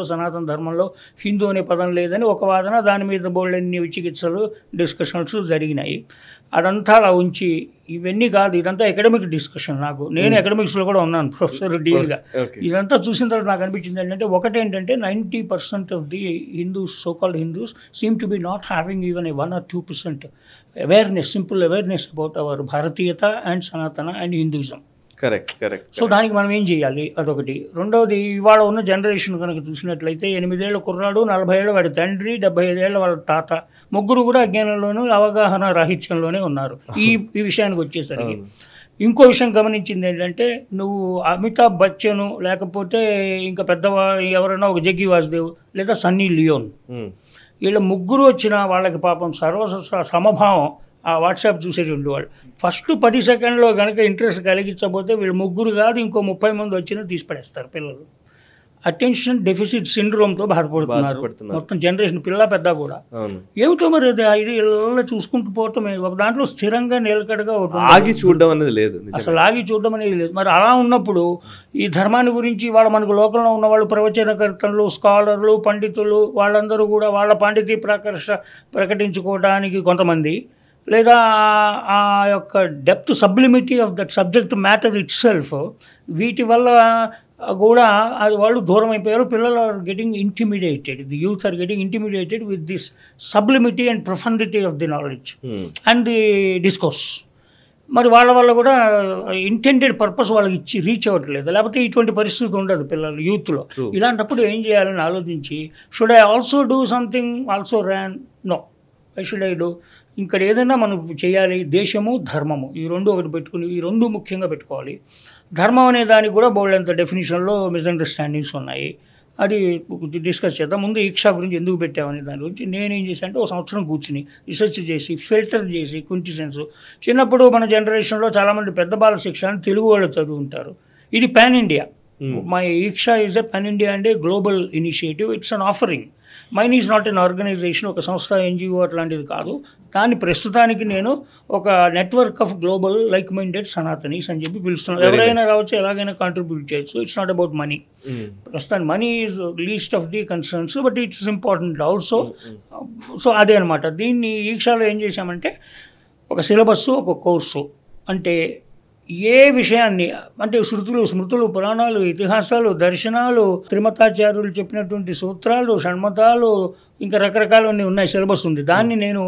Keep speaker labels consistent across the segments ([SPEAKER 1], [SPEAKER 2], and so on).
[SPEAKER 1] సనాతన ధర్మంలో హిందూ అనే పదం లేదని ఒక వాదన, దాని మీద బోల్డన్ని చికిత్సలు డిస్కషన్స్ జరిగినాయి. అదంతా అలా ఉంచి ఇవన్నీ కాదు, ఇదంతా అకాడమిక్ డిస్కషన్. నేను అకాడమిక్స్లో కూడా ఉన్నాను ప్రొఫెసర్ డీల్గా. ఇదంతా చూసిన తర్వాత నాకు అనిపించింది ఏంటంటే, ఒకటేంటంటే 90% of the Hindus, so called Hindus seem to be not having even 1 or 2% awareness, simple awareness about our భారతీయత అండ్ సనాతన అండ్ హిందూయిజం.
[SPEAKER 2] కరెక్ట్.
[SPEAKER 1] సో దానికి మనం ఏం చేయాలి, అదొకటి. రెండవది, ఇవాళ ఉన్న జనరేషన్ కనుక చూసినట్లయితే 8 ఏళ్ల కుర్రాడు, 40 ఏళ్ళ వాడి తండ్రి, 75 ఏళ్ళ వాళ్ళ తాత, ముగ్గురు కూడా అజ్ఞానంలోనూ అవగాహన రాహిత్యంలోనే ఉన్నారు ఈ విషయానికి వచ్చేసరికి. ఇంకో విషయం గమనించింది ఏంటంటే, నువ్వు అమితాబ్ బచ్చన్ లేకపోతే ఇంకా ఎవరైనా ఒక జగ్గి వాసుదేవ్ లేదా సన్నీ లియోన్, వీళ్ళ ముగ్గురు వచ్చిన వాళ్ళకి పాపం సమభావం ఆ వాట్సాప్ చూసేటువంటి వాళ్ళు ఫస్ట్ 10 సెకండ్లో కనుక ఇంట్రెస్ట్ కలిగించకపోతే వీళ్ళు ముగ్గురు కాదు ఇంకో 30 మంది వచ్చినా తీసిపడేస్తారు. పిల్లలు అటెన్షన్ డెఫిసిట్ సిండ్రోమ్తో బాధపడుతున్నారు మొత్తం జనరేషన్, పిల్ల పెద్ద కూడా. ఏమిటో మరి అది ఇలా చూసుకుంటూ పోవటం, ఒక దాంట్లో స్థిరంగా నిలకడగా
[SPEAKER 2] ఆగి చూడడం అనేది లేదు,
[SPEAKER 1] అసలు ఆగి చూడడం అనేది లేదు. మరి అలా ఉన్నప్పుడు ఈ ధర్మాన్ని గురించి మనకు లోకంలో ఉన్న వాళ్ళు, ప్రవచనకర్తలు, స్కాలర్లు, పండితులు, వాళ్ళందరూ కూడా వాళ్ళ పాండిత్య ప్రకటించుకోవడానికి కొంతమంది, లేదా ఆ యొక్క depth, sublimity of that subject matter itself, వీటి వల్ల కూడా అది వాళ్ళు దూరం అయిపోయారు. పిల్లలు are getting intimidated, the youth are getting intimidated with this sublimity and profundity of the knowledge and the discourse. మరి వాళ్ళ వల్ల కూడా ఇంటెండెడ్ పర్పస్ వాళ్ళకి రీచ్ అవ్వట్లేదు, లేకపోతే ఇటువంటి పరిస్థితి ఉండదు పిల్లలు యూత్లో. ఇలాంటప్పుడు ఏం చేయాలని ఆలోచించి, should I also do something, also Ryan, no I should I do. ఇక్కడ ఏదైనా మనం చేయాలి, దేశము ధర్మము ఈ రెండు ఒకటి పెట్టుకుని, ఈ రెండు ముఖ్యంగా పెట్టుకోవాలి. ధర్మం అనే దానికి కూడా బోల్డంత డెఫినేషన్లో మిస్అండర్స్టాండింగ్స్ ఉన్నాయి, అది డిస్కస్ చేద్దాం. ముందు ఈక్షా గురించి ఎందుకు పెట్టామని దాని గురించి నేనేం చేశాను అంటే, ఒక సంవత్సరం కూర్చుని రీసెర్చ్ చేసి, ఫిల్టర్ చేసి, క్వింటిసెన్స్. చిన్నప్పుడు మన జనరేషన్లో చాలామంది పెద్ద బాల శిక్ష అని తెలుగు వాళ్ళు చదువుకుంటారు. ఇది pan India. My Eeksha is a pan India and a global initiative. It's an offering. Mine is not an organization, ఒక సంస్థ, ఎన్జిఓ అట్లాంటిది కాదు. దాన్ని ప్రస్తుతానికి నేను ఒక network of global like minded Sanatanis అని చెప్పి పిలుస్తున్నాను. ఎవరైనా రావచ్చు, ఎలాగైనా కాంట్రిబ్యూట్ చేయొచ్చు. It's not about money. ప్రస్తుతానికి money is least of the concerns, but it's important also. So అదే అనమాట. దీన్ని ఈక్షాలో ఏం చేశామంటే, ఒక సిలబస్సు, ఒక కోర్సు, అంటే ఏ విషయాన్ని, అంటే శృతులు, స్మృతులు, పురాణాలు, ఇతిహాసాలు, దర్శనాలు, త్రిమతాచార్యులు చెప్పినటువంటి సూత్రాలు, షణ్మతాలు, ఇంకా రకరకాలన్నీ ఉన్నాయి, సిలబస్ ఉంది. దాన్ని నేను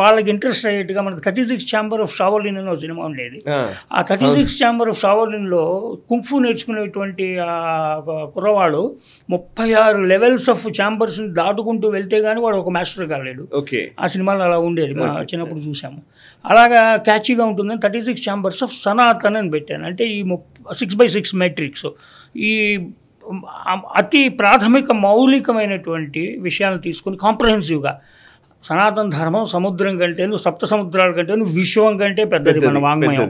[SPEAKER 1] వాళ్ళకి ఇంట్రెస్ట్ అయ్యేట్టుగా, మనకు 36 ఛాంబర్ ఆఫ్ షావోలిన్ అనే సినిమా ఉండేది. ఆ 36 ఛాంబర్ ఆఫ్ షావోలిన్లో కుంఫు నేర్చుకునేటువంటి కుర్రవాడు 36 లెవెల్స్ ఆఫ్ ఛాంబర్స్ని దాటుకుంటూ వెళ్తే కానీ వాడు ఒక మాస్టర్ కాలేడు. ఆ సినిమాలో అలా ఉండేది, మా చిన్నప్పుడు చూసాము. అలాగా క్యాచీగా ఉంటుందని 36 ఛాంబర్స్ ఆఫ్ సనాతన్ అని పెట్టాను. అంటే ఈ 6x6 మ్యాట్రిక్స్, ఈ అతి ప్రాథమిక మౌలికమైనటువంటి విషయాలను తీసుకుని కాంప్రహెన్సివ్గా, సనాతన ధర్మం సముద్రం కంటేను, సప్త సముద్రాల కంటేను, విశ్వం కంటే పెద్దది మన వాంగ్మయం.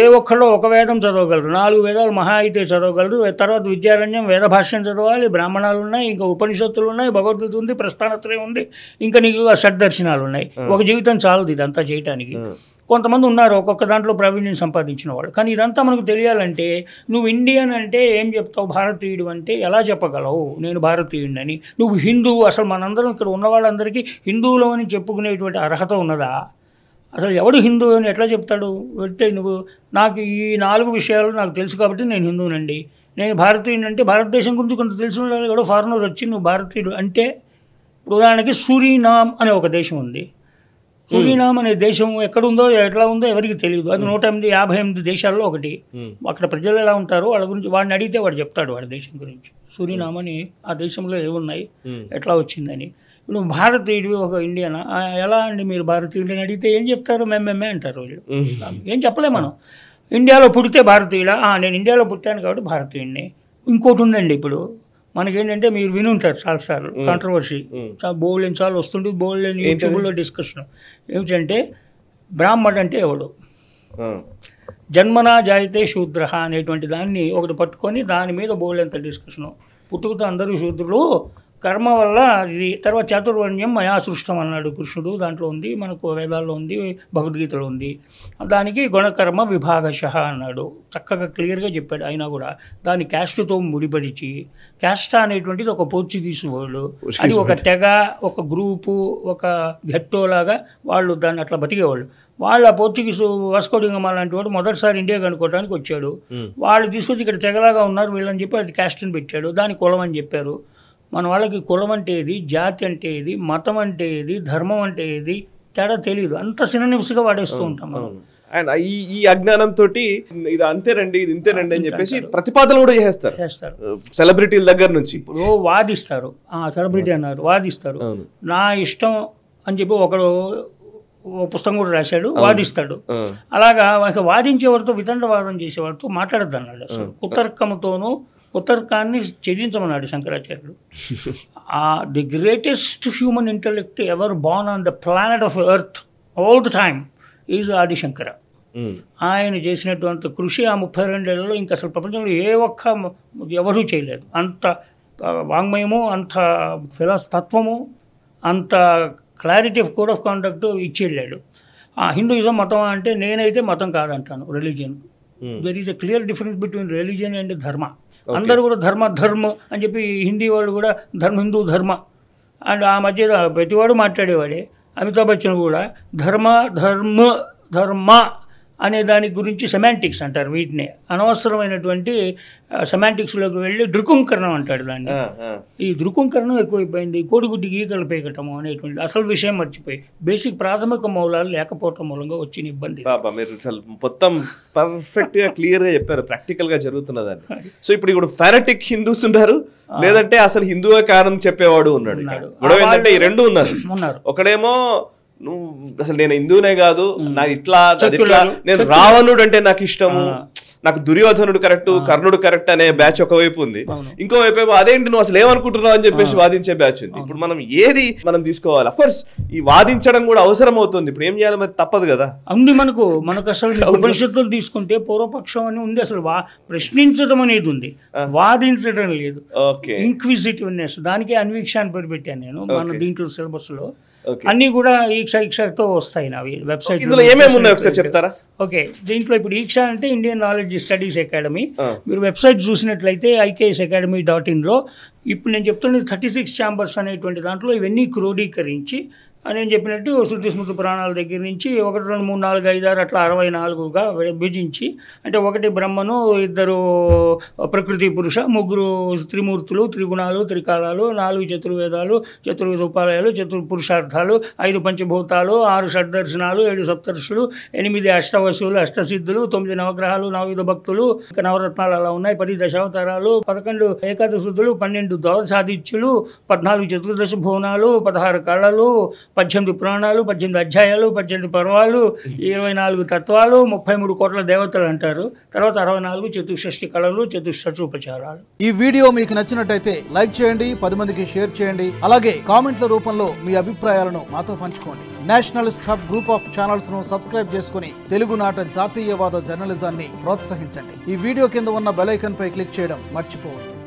[SPEAKER 1] ఏ ఒక్కళ్ళు ఒక వేదం చదవగలరు, 4 వేదాలు మహా అయితే చదవగలరు. తర్వాత విద్యారణ్యం, వేద భాష్యం చదవాలి, బ్రాహ్మణాలు ఉన్నాయి, ఇంకా ఉపనిషత్తులు ఉన్నాయి, భగవద్గీత ఉంది, ప్రస్థానత్రయం ఉంది, ఇంకా నీకు షడ్దర్శనాలు ఉన్నాయి. ఒక జీవితం చాలదు ఇదంతా చేయటానికి. కొంతమంది ఉన్నారు ఒక్కొక్క దాంట్లో ప్రావీణ్యం సంపాదించిన వాళ్ళు. కానీ ఇదంతా మనకు తెలియాలంటే, నువ్వు ఇండియన్ అంటే ఏం చెప్తావు, భారతీయుడు అంటే ఎలా చెప్పగలవు నేను భారతీయుడిని? నువ్వు హిందువు, అసలు మనందరం ఇక్కడ ఉన్న వాళ్ళందరికీ హిందువులు అని చెప్పుకునేటువంటి అర్హత ఉన్నదా? అసలు ఎవడు హిందువు అని ఎట్లా చెప్తాడు? అంటే నువ్వు, నాకు ఈ 4 విషయాలు నాకు తెలుసు కాబట్టి నేను హిందువునండి, నేను భారతీయుడు అంటే, భారతదేశం గురించి కొంత తెలిసిన వాళ్ళు ఎవడో ఫారినర్ వచ్చి నువ్వు భారతీయుడు అంటే, ఉదాహరణకి సూరీనామ్ అనే ఒక దేశం ఉంది. సూరీనామ్ అనే దేశం ఎక్కడుందో, ఎట్లా ఉందో ఎవరికి తెలియదు. అది 158 దేశాల్లో ఒకటి. అక్కడ ప్రజలు ఎలా ఉంటారో వాళ్ళ గురించి వాడిని అడిగితే వాడు చెప్తాడు వాడి దేశం గురించి. సూరీనామ్ అని ఆ దేశంలో ఏమున్నాయి, ఎట్లా వచ్చిందని. నువ్వు భారతీయుడు, ఒక ఇండియనా, ఎలా అండి మీరు భారతీయుడు అని అడిగితే ఏం చెప్తారు? మేమే అంటారు వీళ్ళు. ఏం చెప్పలే మనం. ఇండియాలో పుడితే భారతీయుడా? నేను ఇండియాలో పుట్టాను కాబట్టి భారతీయుడిని. ఇంకోటి ఉందండి, ఇప్పుడు మనకేంటంటే, మీరు వినుంటారు చాలాసార్లు, కాంట్రవర్సీ బోల్డెన్ చాలా వస్తుంటుంది, బోల్డెన్ యూట్యూబ్లో డిస్కషన్ ఏమిటంటే, బ్రాహ్మణుడు అంటే ఎవడు, జన్మనా జాయితే శూద్ర అనేటువంటి దాన్ని ఒకటి పట్టుకొని దాని మీద బోల్డెంత డిస్కషను. పుట్టుకతో అందరూ శూద్రులు, కర్మ వల్ల ఇది తర్వాత చాతుర్వర్ణ్యం మయా సృష్టం అన్నాడు కృష్ణుడు. దాంట్లో ఉంది, మనకు వేదాల్లో ఉంది, భగవద్గీతలో ఉంది. దానికి గుణకర్మ విభాగశః అన్నాడు. చక్కగా క్లియర్గా చెప్పాడు. అయినా కూడా దాన్ని క్యాస్ట్తో ముడిపడిచి, క్యాస్ట్ అనేటువంటిది ఒక పోర్చుగీస్ వర్డ్, అది ఒక తెగ, ఒక గ్రూపు, ఒక గెట్టోలాగా వాళ్ళు దాన్ని అట్లా బతికేవాళ్ళు. వాళ్ళ పోర్చుగీసు వాస్కోడిగామా లాంటి వాడు మొదటిసారి ఇండియా కనుక్కోవడానికి వచ్చాడు. వాళ్ళు తీసుకొచ్చి ఇక్కడ తెగలాగా ఉన్నారు వీళ్ళని చెప్పి అది క్యాస్ట్ని పెట్టాడు. దాని కులం అని చెప్పారు. మన వాళ్ళకి కులం అంటే ఏది, జాతి అంటే ఏది, మతం అంటే ఏది, ధర్మం అంటే ఏది తేడా తెలియదు. అంత సినోనిమ్స్గా వాడేస్తూ ఉంటాం మనం.
[SPEAKER 2] అండ్ ఈ అజ్ఞానంతో ఇది అంతేనండి, ఇది ఇంతేనండి అని చెప్పేసి ప్రతిపాదనలు కూడా చేస్తారు సెలబ్రిటీల దగ్గర నుంచి.
[SPEAKER 1] ఇప్పుడు వాదిస్తారు, సెలబ్రిటీ అన్నారు, వాదిస్తారు. నా ఇష్టం అని చెప్పి ఒకడు పుస్తకం కూడా రాశాడు, వాదిస్తాడు. అలాగా వాదించేవారితో, వితండవాదం చేసేవారితో మాట్లాడద్దు అన్నాడు. అసలు కుతర్కముతోనూ కుతర్కాన్ని ఛేదించమన్నాడు శంకరాచార్యుడు. The greatest human intellect ever born on the planet of earth all the time is Adishankara. ఆయన చేసినటువంటి కృషి ఆ 32 ఏళ్లలో ఇంకా అసలు ప్రపంచంలో ఏ ఒక్క ఎవరూ చేయలేదు. అంత వాంగ్మయము, అంత తత్వము, అంత clarity of code of conduct ఇచ్చి వెళ్ళాడు. హిందూయిజం మతం అంటే నేనైతే మతం కాదంటాను, religion. There is a clear difference between religion and dharma. అందరూ కూడా ధర్మ అని చెప్పి హిందీ వాళ్ళు కూడా హిందూ ధర్మ అండ్ ఆ మధ్య ప్రతివాడు మాట్లాడేవాడే. అమితాబ్ బచ్చన్ కూడా ధర్మ అనే దాని గురించి సెమాంటిక్స్ అంటారు. వీటిని అనవసరమైనటువంటి సెమాంటిక్స్లోకి వెళ్ళి దృకుంకరణం అంటాడు దాన్ని. ఈ దృకుంకరణం ఎక్కువైపోయింది. కోడిగుడ్డి గీకలు పేకటము అనేటువంటి అసలు విషయం మర్చిపోయి బేసిక్ ప్రాథమిక మూలాలు లేకపోవటం మూలంగా వచ్చిన ఇబ్బంది.
[SPEAKER 2] మీరు మొత్తం పర్ఫెక్ట్గా క్లియర్గా చెప్పారు, ప్రాక్టికల్గా జరుగుతున్నదని. సో ఇప్పుడు ఫెనటిక్ హిందూస్ ఉన్నారు, లేదంటే అసలు హిందువే కారణం చెప్పేవాడు ఉన్నాడు. గొడవ ఏంటంటే ఈ రెండు ఉన్నారు. ఒకడేమో నువ్వు అసలు నేను హిందూనే కాదు, నాకు ఇట్లా నేను రావణుడు అంటే నాకు ఇష్టము, నాకు దుర్యోధనుడు కరెక్ట్, కర్ణుడు కరెక్ట్ అనే బ్యాచ్ ఒకవైపు ఉంది. ఇంకోవైపు అదేంటి నువ్వు అసలు ఏమనుకుంటున్నావు అని చెప్పేసి వాదించే బ్యాచ్ ఉంది. ఇప్పుడు మనం తీసుకోవాలి. అఫ్ కోర్స్ ఈ వాదించడం కూడా అవసరం అవుతుంది. ఇప్పుడు ఏం చేయాలి, మరి తప్పదు కదా.
[SPEAKER 1] ఉంది మనకు అసలు ఉపనిషత్తులు తీసుకుంటే పూర్వపక్షం అని ఉంది. అసలు ప్రశ్నించడం అనేది ఉంది, వాదించడం లేదు. ఇంక్విజిటివ్నెస్, దానికి అన్వీక్ష అని పేరు పెట్టాను నేను మన దీంట్లో సిలబస్ లో. అన్నీ కూడా ఈక్షతో వస్తాయి నావి వెబ్సైట్.
[SPEAKER 2] చెప్తారా?
[SPEAKER 1] ఓకే, దీంట్లో ఇప్పుడు ఈక్ష అంటే ఇండియన్ నాలెడ్జ్ స్టడీస్ అకాడమీ. మీరు వెబ్సైట్ చూసినట్లయితే IKS-academy.in లో ఇప్పుడు నేను చెప్తున్నది 36 ఛాంబర్స్ అనేటువంటి దాంట్లో ఇవన్నీ క్రోడీకరించి నేను చెప్పినట్టు శృతి స్మృతి పురాణాల దగ్గర నుంచి 1, 2, 3, 4, 5, 6 అట్లా 64గా విభజించి, అంటే 1 బ్రహ్మను, 2 ప్రకృతి పురుష, 3 త్రిమూర్తులు, త్రిగుణాలు, త్రికాలాలు, 4 చతుర్వేదాలు, చతుర్వేద ఉపాలయాలు, పురుషార్థాలు, 5 పంచభూతాలు, 6 షడ్దర్శనాలు, 7 సప్తర్షులు, 8 అష్టవసులు, అష్టసిద్ధులు, 9 నవగ్రహాలు, 9 భక్తులు, ఇంకా నవరత్నాలు అలా ఉన్నాయి, 10 దశావతారాలు, 11 ఏకాదశుద్ధులు, 12 ద్వాదశాదిత్యులు, 14 చతుర్దశ భువనాలు, 16 కళలు, 18 పురాణాలు, 18 అధ్యాయాలు, 18 పర్వాలు, 24 తత్వాలు, 33 కోట్ల దేవతలు అంటారు. తర్వాత 64 చతుషష్ఠి కళలు, చతుషోపచారాలు.
[SPEAKER 3] ఈ వీడియో మీకు నచ్చినట్టయితే లైక్ చేయండి, 10 మందికి షేర్ చేయండి. అలాగే కామెంట్ల రూపంలో మీ అభిప్రాయాలను మాతో పంచుకోండి. Nationalist hub group of channels ను సబ్స్క్రైబ్ చేసుకుని తెలుగునాట జాతీయవాద జర్నలిజాన్ని ప్రోత్సహించండి. ఈ వీడియో కింద ఉన్న బెల్ ఐకాన్ పై క్లిక్ చేయడం మర్చిపోవద్దు.